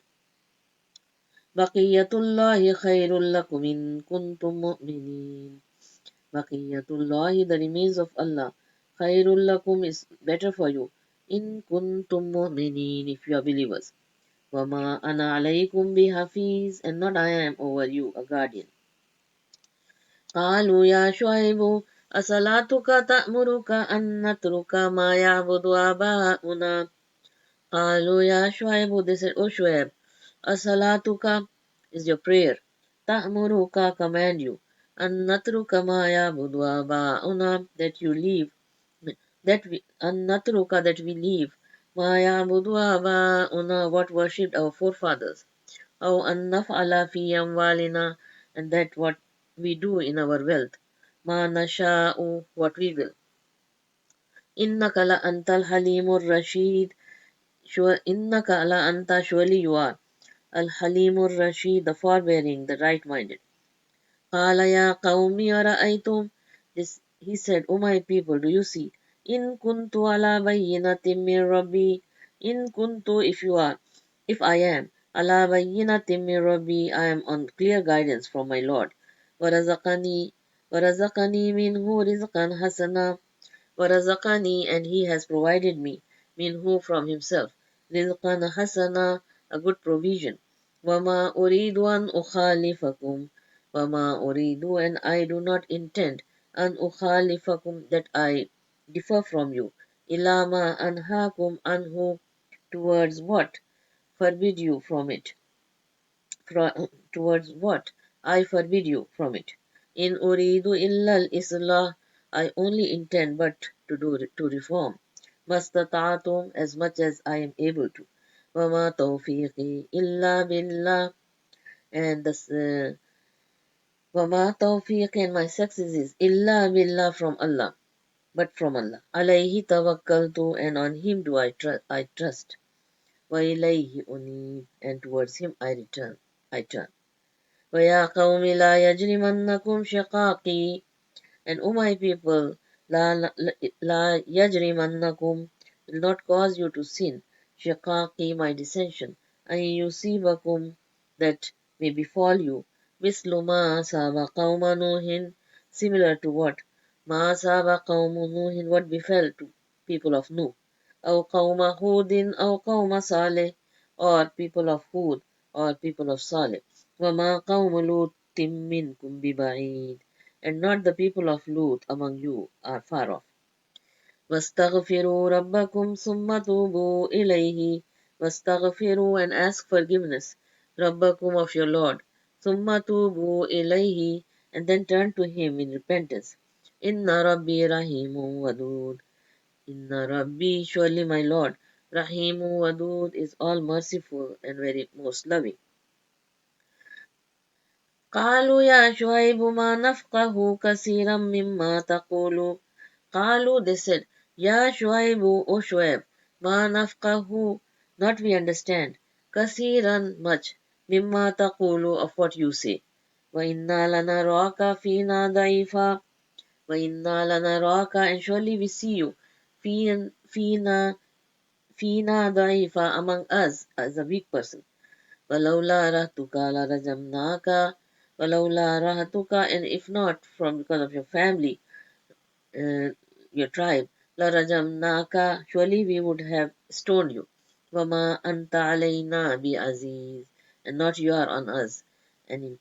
Baqiyatullahi khairul lakum in kuntum mu'minin. Baqiyatullah, the remains of Allah. Khairul lakum, is better for you. In kuntum mu'minin, if you are believers. Wama ana alaykum bihafiz, and not I am over you, a guardian. Qalu ya Shuaibu, asalatuka ta'muruka an natruka ma ya'budu aba'una. Qalu ya Shuaibu, they said, O Shuaib, asalatuka is your prayer. Ta'muruka, command you. An natruka ma ya'budu aba'una, that you leave, an natruka, that we leave. Ma ya'budu aba'una, what worshipped our forefathers. Aw an naf'ala fi amwalina, and that what we do in our wealth. Ma nasha'u, what we will. Innaka la antal halimur rashid. Sure, innaka la anta, surely you are. Al halimur rashid, the forbearing, the right-minded. Qala ya qawmi ara'aytum. This he said, O my people, do you see? In kuntu ala bayyinatin min rabbi. In kuntu, if you are, if I am, ala bayyinatin min rabbi, I am on clear guidance from my Lord. Warazaqani, warazaqani minhu rizqan hasana. Warazaqani, and he has provided me, minhu, from himself, rizqan hasana, a good provision. Wama uridu an ukhalifakum. Wama uridu, and I do not intend, an ukhalifakum, that I differ from you. Ilama anhakum anhu, towards what? Forbid you from it. Towards what? I forbid you from it. In uridu illa al-islah, I only intend but to reform. Mastata'atum, as much as I am able to. Wama tawfiqi illa billah, and the Wama tawfiq, and my success is illa billah, from Allah, but from Allah. Alayhi tawakkaltu, and on Him do I trust. Wa ilayhi unib, and towards Him I turn. Wa ya qawmi la yajrimannakum shiqaqi, and O my people, la yajrimannakum, will not cause you to sin, shiqaqi, my dissension, an yusibakum, that may befall you, mislu ma asaba qawma nuhin, similar to what? Ma asaba qawmu nuhin, what befell to people of Nuh, aw qawma hudin, aw qawma saleh, or people of Hud, or people of Saleh. Wa ma qawmu lutim minkum biba'id, and not the people of Lut among you are far off. وَاسْتَغْفِرُوا رَبَّكُمْ ثُمَّ تُوبُوا إِلَيْهِ. وَاسْتَغْفِرُوا, and ask forgiveness, رَبَّكُمْ, of your Lord. ثُمَّ تُوبُوا إِلَيْهِ, and then turn to Him in repentance. Inna Rabbi Rahimu Wadud. Inna Rabbi, surely my Lord, Rahimu Wadud, is all merciful and very most loving. قالوا يا شعيب ما نفقه كثيرا مما تقول. قالوا, they said, Ya Shuaibu, O Shuaib, ma nafqahu, not we understand, kasiran, much, mimma taqulu, of what you say. Wa inna lanaraka fina daifa. Wa inna lanaraka, and surely we see you, fina, fina daifa, among us, as a weak person. Walawla rahtuka la rajamnaka. Walawla rahtuka, and if not, from because of your family, your tribe, لَرَجَمْنَاكَ, surely we would have stoned you. وَمَا أَنْتَ عَلَيْنَا بِعَزِيزٍ, and not you are on us, and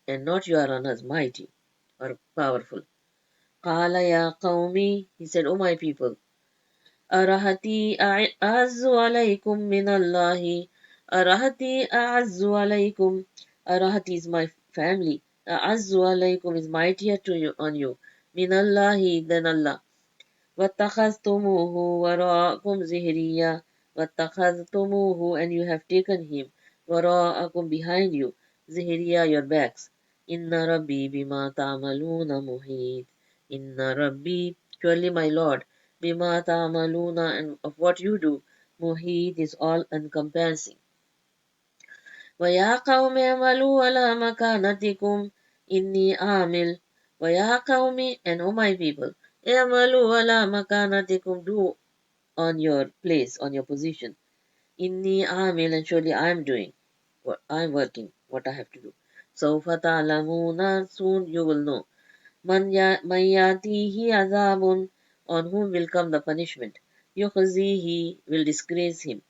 not you are on us mighty or powerful. قَالَ يَا قَوْمِ, he said, O my people, أَرَهْتِي أَعَزُّ عَلَيْكُمْ مِنَ اللَّهِ أَرَهْتِي أَعَزُّ عَلَيْكُمْ, Arahati is my family. أَعَزُّ عَلَيْكُمْ is mightier to you, on you. مِنَ اللَّهِ than Allah. وَاتَّخَذْتُمُوهُ وَرَاءَكُمْ زِهْرِيًّا, وَاتَّخَذْتُمُوهُ, and you have taken him, وَرَاءَكُمْ behind you, زِهْرِيًّا your backs. إِنَّ رَبِّي بِمَا تَعْمَلُونَ مُحِيطٌ. Inna Rabbi, surely my Lord, bima ta'amaluna, and of what you do, muhit is all encompassing. Wa ya qawmi amalu ala makanatikum inni amil. Wa ya qawmi, and O my people, amalu ala makanatikum, do on your place, on your position. Inni amil, and surely I am doing what I am working, what I have to do. Sawfa ta'lamuna, soon you will know. Man yatihi azabun, on whom will come the punishment. Yukhzihi, will disgrace him.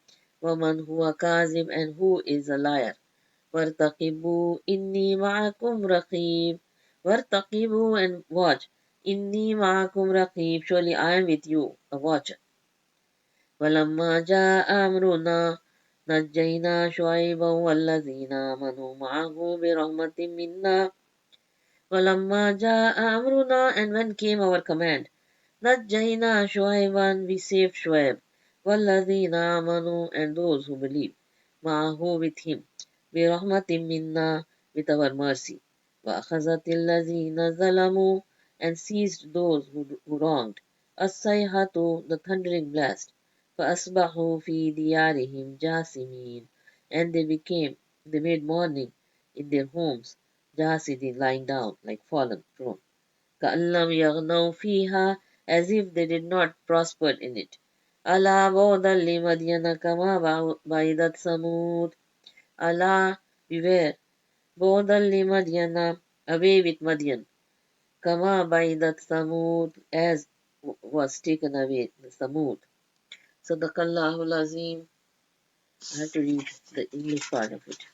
Waman huwa kazib, and who is a liar. Wartaqibu inni ma'akum raqib. Wartaqibu, and watch. Inni ma'akum raqib, surely I am with you, a watcher. Walamma ja'a amruna najjayna shu'ayban wallazina amanu ma'ahu birahmatin minna. وَلَمَّا جَاءَ أَمْرُنَا, and when came our command, نَجَّيْنَا شُعَيْبًا, we saved Shuaib, وَالَّذِينَ آمَنُوا, and those who believe, مَعَهُ, with him, بِرَحْمَةٍ مِنَّا, with our mercy, وَأَخَذَتِ الَّذِينَ ظَلَمُوا, and seized those who wronged, الصَّيْحَةُ, the thundering blast, فَأَصْبَحُوا فِي دِيَارِهِمْ جَاثِمِينَ, and they made mourning in their homes, Jasidin, lying down, like fallen, prone. كَأَلَّمْ يَغْنَوْا فِيهَا, as if they did not prosper in it. أَلَا بُعْدًا لِمَدْيَنَ كَمَا بَعِدَتْ ثَمُودُ. Allah, beware. بُعْدًا لِمَدْيَنَ, away with Madian. كَمَا بَعِدَتْ ثَمُودُ, as was taken away the Thamud. Sadaqallahul Azim. I have to read the English part of it.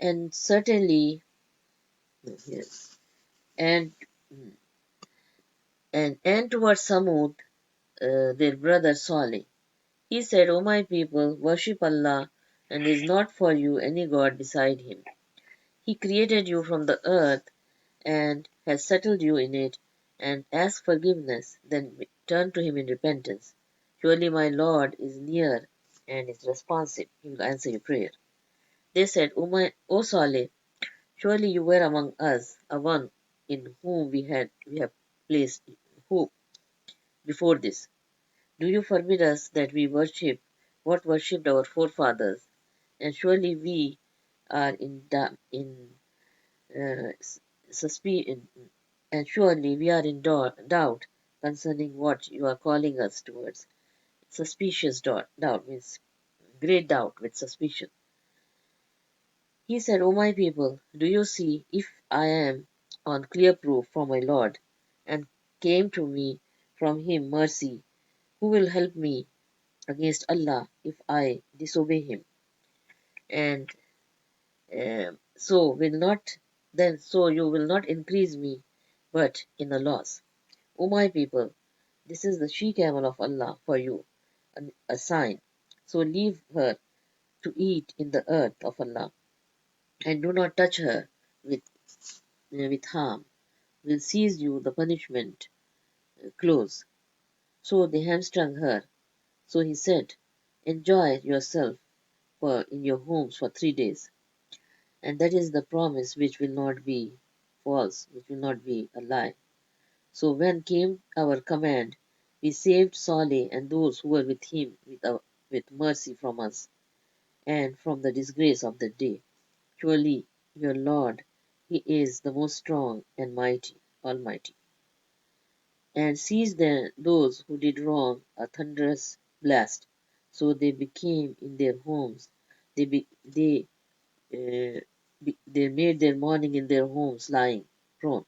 And certainly, yes, and towards Samud, their brother Saleh. He said, O my people, worship Allah, and there is not for you any God beside him. He created you from the earth and has settled you in it, and ask forgiveness, then turn to him in repentance. Surely my Lord is near and is responsive. He will answer your prayer. They said, O Saleh, surely you were among us, a one in whom we have placed hope before this. Do you forbid us that we worship what worshipped our forefathers? And surely we are uh, and surely we are in doubt concerning what you are calling us towards. Suspicious doubt means great doubt with suspicion. He said, O my people, do you see if I am on clear proof from my Lord, and came to me from him mercy, who will help me against Allah if I disobey him? And so you will not increase me, but in a loss. O my people, this is the she-camel of Allah for you, a sign. So leave her to eat in the earth of Allah, and do not touch her with harm. Will seize you the punishment close. So they hamstrung her. So he said, enjoy yourself in your homes for 3 days. And that is the promise which will not be false, which will not be a lie. So when came our command, we saved Saleh and those who were with him with mercy from us, and from the disgrace of the day. Surely your Lord, He is the most strong and mighty, almighty. And seized those who did wrong a thunderous blast. So they became in their homes. They made their mourning in their homes, lying prone.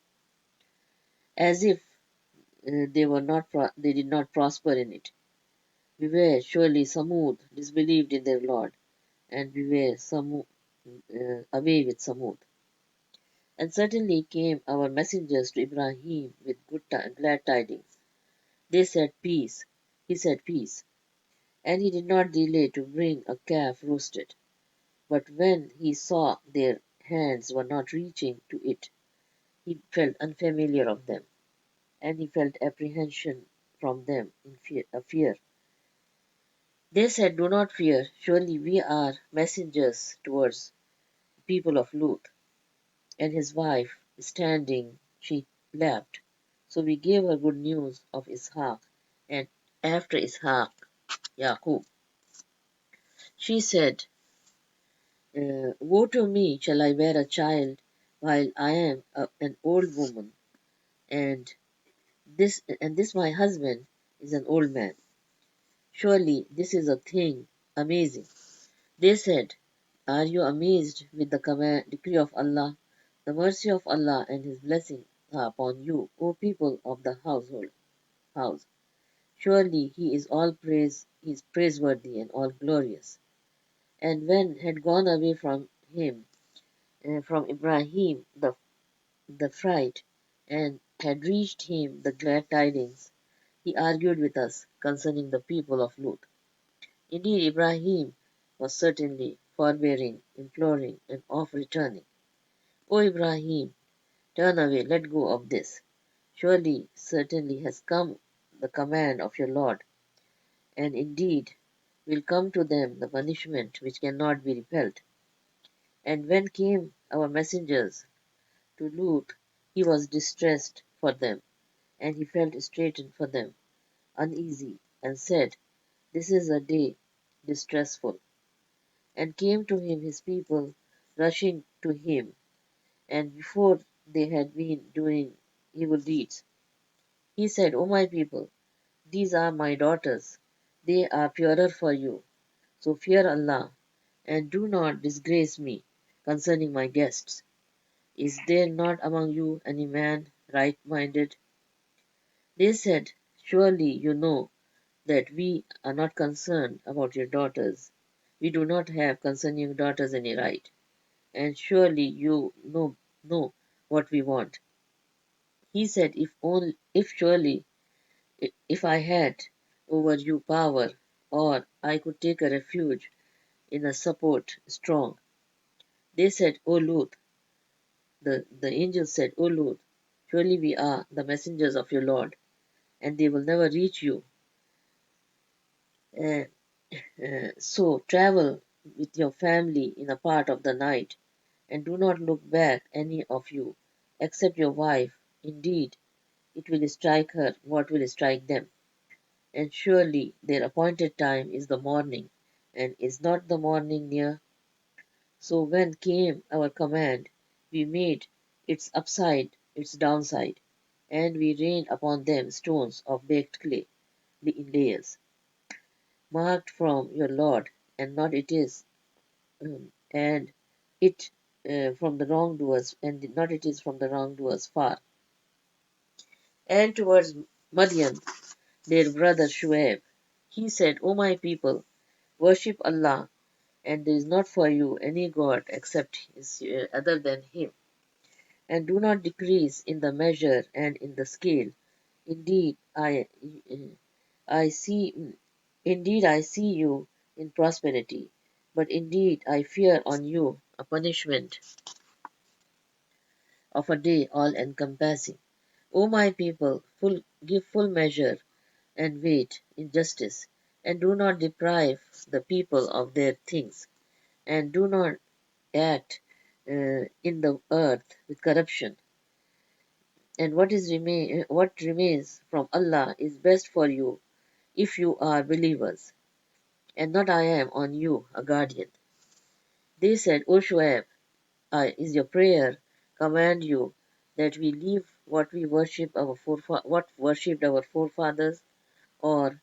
as if they did not prosper in it. Beware, surely Samud disbelieved in their Lord, and beware, Samud, away with Samud. And certainly came our messengers to Ibrahim with glad tidings. They said peace. He said peace. And he did not delay to bring a calf roasted. But when he saw their hands were not reaching to it, he felt unfamiliar of them, and he felt apprehension from them in fear. They said, do not fear, surely we are messengers towards the people of Lut. And his wife, standing, she laughed. So we gave her good news of Ishaq, and after Ishaq, Yaqub. She said, woe to me, shall I bear a child while I am an old woman, and this my husband is an old man. Surely this is a thing amazing. They said, are you amazed with the decree of Allah? The mercy of Allah and His blessing are upon you, O people of the house. Surely He is He is praiseworthy and all glorious. And when had gone away from him, from Ibrahim, the fright, and had reached him the glad tidings, he argued with us concerning the people of Lut. Indeed, Ibrahim was certainly forbearing, imploring, and off returning. O Ibrahim, turn away, let go of this. Surely, certainly has come the command of your Lord, and indeed will come to them the punishment which cannot be repelled. And when came our messengers to Lut, he was distressed for them, and he felt straitened for them, uneasy, and said, this is a day distressful. And came to him his people, rushing to him, and before they had been doing evil deeds. He said, O my people, these are my daughters, they are purer for you, so fear Allah, and do not disgrace me concerning my guests. Is there not among you any man right-minded? They said, surely you know that we are not concerned about your daughters. We do not have concerning your daughters any right, and surely you know what we want. He said, if surely, if I had over you power, or I could take a refuge in a support strong. They said, O Lut, the angel said, O Lut, surely we are the messengers of your Lord, and they will never reach you. Uh, so travel with your family in a part of the night, and do not look back, any of you, except your wife. Indeed, it will strike her what will strike them. And surely their appointed time is the morning, and is not the morning near? So when came our command, we made its upside its downside, and we rained upon them stones of baked clay in layers, marked from your Lord, and not it is, and it from the wrongdoers, and not it is from the wrongdoers far. And towards Madian, their brother Shuaib, he said, O my people, worship Allah, and there is not for you any God except other than Him. And do not decrease in the measure and in the scale. Indeed, I see, indeed I see you in prosperity, but indeed I fear on you a punishment of a day all-encompassing. O my people, give full measure and weight in justice, and do not deprive the people of their things, and do not act in the earth with corruption. And what remains from Allah is best for you if you are believers, and not I am on you a guardian. They said, O Shuaib, is your prayer command you that we leave what worshipped our forefathers, or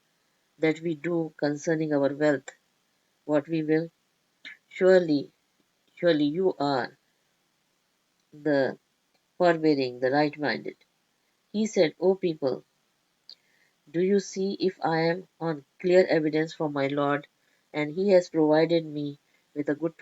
that we do concerning our wealth what we will? Surely, surely you are the forbearing, the right-minded. He said, O people, do you see if I am on clear evidence from my Lord, and he has provided me with a good